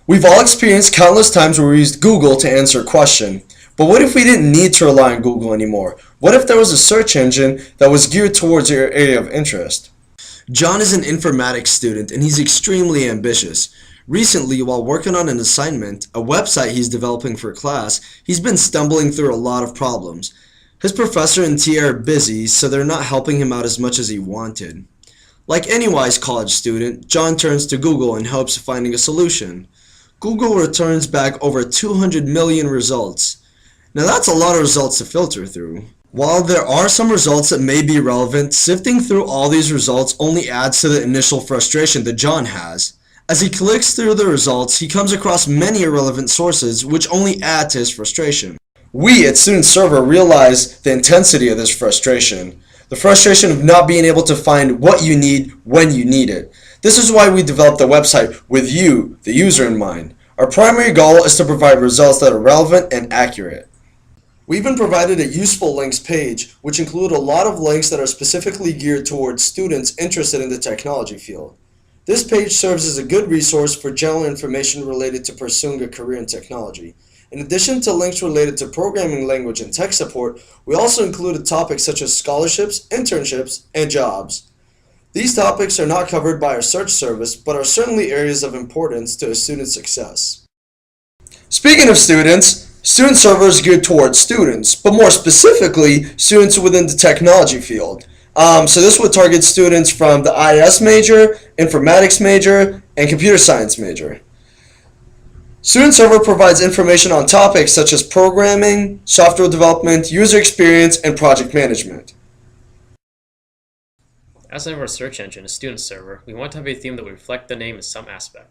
We've all experienced countless times where we used Google to answer a question. But what if we didn't need to rely on Google anymore? What if there was a search engine that was geared towards your area of interest? John is an informatics student and he's extremely ambitious. Recently, while working on an assignment, a website he's developing for class, he's been stumbling through a lot of problems. His professor and TA are busy, so they're not helping him out as much as he wanted. Like any wise college student, John turns to Google in hopes of finding a solution. Google returns back over 200 million results. Now that's a lot of results to filter through. While there are some results that may be relevant, sifting through all these results only adds to the initial frustration that John has. As he clicks through the results, he comes across many irrelevant sources which only add to his frustration. We at StudentServr realize the intensity of this frustration. The frustration of not being able to find what you need when you need it. This is why we developed the website with you, the user, in mind. Our primary goal is to provide results that are relevant and accurate. We even provided a useful links page, which include a lot of links that are specifically geared towards students interested in the technology field. This page serves as a good resource for general information related to pursuing a career in technology. In addition to links related to programming language and tech support, we also included topics such as scholarships, internships, and jobs. These topics are not covered by our search service, but are certainly areas of importance to a student's success. Speaking of students, StudentServr is geared towards students, but more specifically, students within the technology field. So this would target students from the IS major, informatics major, and computer science major. StudentServr provides information on topics such as programming, software development, user experience, and project management. As the name of our search engine is StudentServr, we want to have a theme that would reflect the name in some aspect.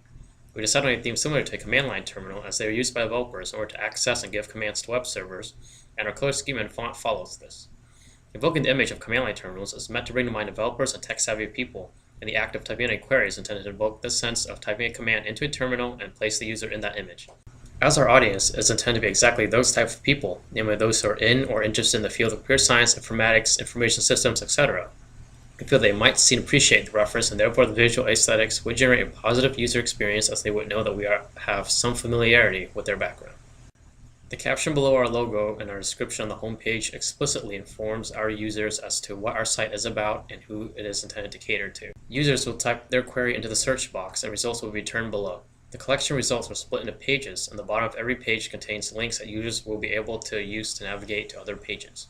We decided on a theme similar to a command line terminal as they are used by developers in order to access and give commands to web servers, and our color scheme and font follows this. Evoking the image of command line terminals is meant to bring to mind developers and tech-savvy people, and the act of typing in a query is intended to evoke the sense of typing a command into a terminal and place the user in that image. As our audience is intended to be exactly those types of people, namely those who are in or interested in the field of computer science, informatics, information systems, etc., we feel they might see and appreciate the reference, and therefore the visual aesthetics would generate a positive user experience as they would know that we have some familiarity with their background. The caption below our logo and our description on the home page explicitly informs our users as to what our site is about and who it is intended to cater to. Users will type their query into the search box and results will be returned below. The collection results are split into pages, and the bottom of every page contains links that users will be able to use to navigate to other pages.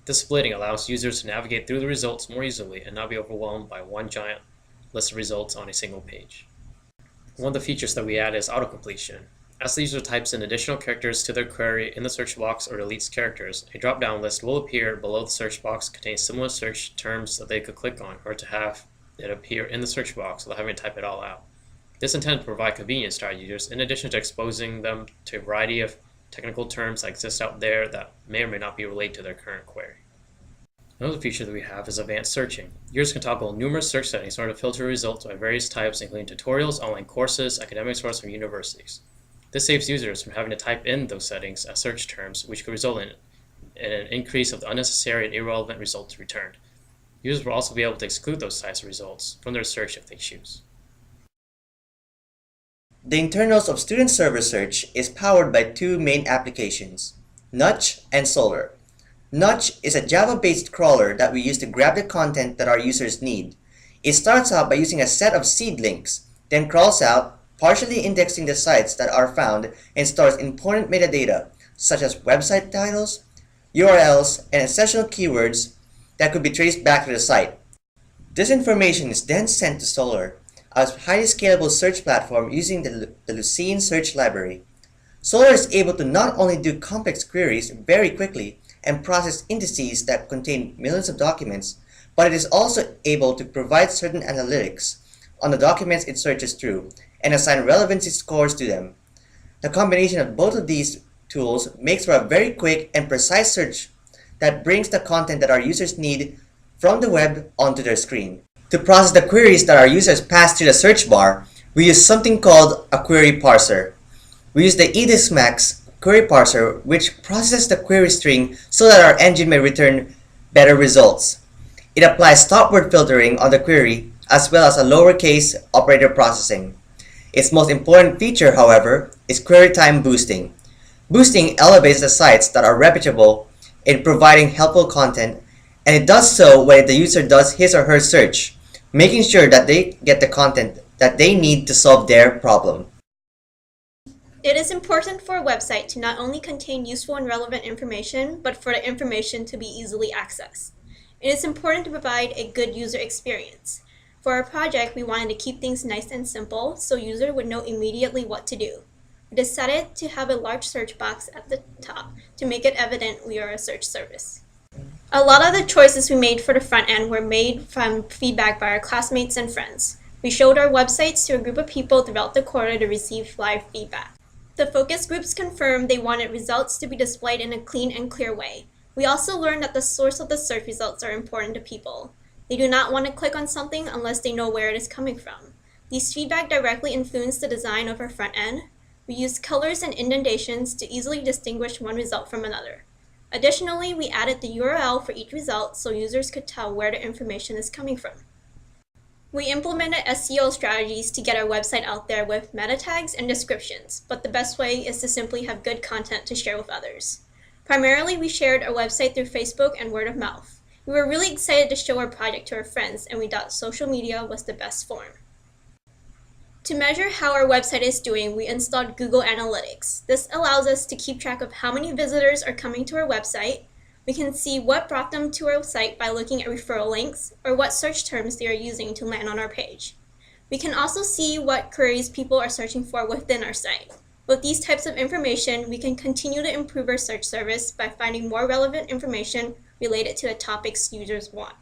This splitting allows users to navigate through the results more easily and not be overwhelmed by one giant list of results on a single page. One of the features that we add is autocompletion. As the user types in additional characters to their query in the search box or deletes characters, a drop-down list will appear below the search box containing similar search terms that they could click on, or to have it appear in the search box without having to type it all out. This is intended to provide convenience to our users, in addition to exposing them to a variety of technical terms that exist out there that may or may not be related to their current query. Another feature that we have is advanced searching. Users can toggle numerous search settings in order to filter results by various types, including tutorials, online courses, academic sources from universities. This saves users from having to type in those settings as search terms, which could result in an increase of the unnecessary and irrelevant results returned. Users will also be able to exclude those types of results from their search if they choose. The internals of StudentServr Search is powered by two main applications, Notch and Solar. Notch is a Java-based crawler that we use to grab the content that our users need. It starts out by using a set of seed links, then crawls out, partially indexing the sites that are found, and stores important metadata, such as website titles, URLs, and essential keywords that could be traced back to the site. This information is then sent to Solar, a highly scalable search platform using the Lucene search library. Solar is able to not only do complex queries very quickly and process indices that contain millions of documents, but it is also able to provide certain analytics on the documents it searches through and assign relevancy scores to them. The combination of both of these tools makes for a very quick and precise search that brings the content that our users need from the web onto their screen. To process the queries that our users pass through the search bar, we use something called a query parser. We use the edismax query parser, which processes the query string so that our engine may return better results. It applies stop word filtering on the query as well as a lowercase operator processing. Its most important feature, however, is query time boosting. Boosting elevates the sites that are reputable in providing helpful content, and it does so when the user does his or her search, making sure that they get the content that they need to solve their problem. It is important for a website to not only contain useful and relevant information, but for the information to be easily accessed. It is important to provide a good user experience. For our project, we wanted to keep things nice and simple so users would know immediately what to do. We decided to have a large search box at the top to make it evident we are a search service. A lot of the choices we made for the front end were made from feedback by our classmates and friends. We showed our websites to a group of people throughout the quarter to receive live feedback. The focus groups confirmed they wanted results to be displayed in a clean and clear way. We also learned that the source of the search results are important to people. They do not want to click on something unless they know where it is coming from. These feedback directly influence the design of our front end. We used colors and indentations to easily distinguish one result from another. Additionally, we added the URL for each result so users could tell where the information is coming from. We implemented SEO strategies to get our website out there with meta tags and descriptions, but the best way is to simply have good content to share with others. Primarily, we shared our website through Facebook and word of mouth. We were really excited to show our project to our friends, and we thought social media was the best form. To measure how our website is doing, we installed Google Analytics. This allows us to keep track of how many visitors are coming to our website. We can see what brought them to our site by looking at referral links or what search terms they are using to land on our page. We can also see what queries people are searching for within our site. With these types of information, we can continue to improve our search service by finding more relevant information related to the topics users want.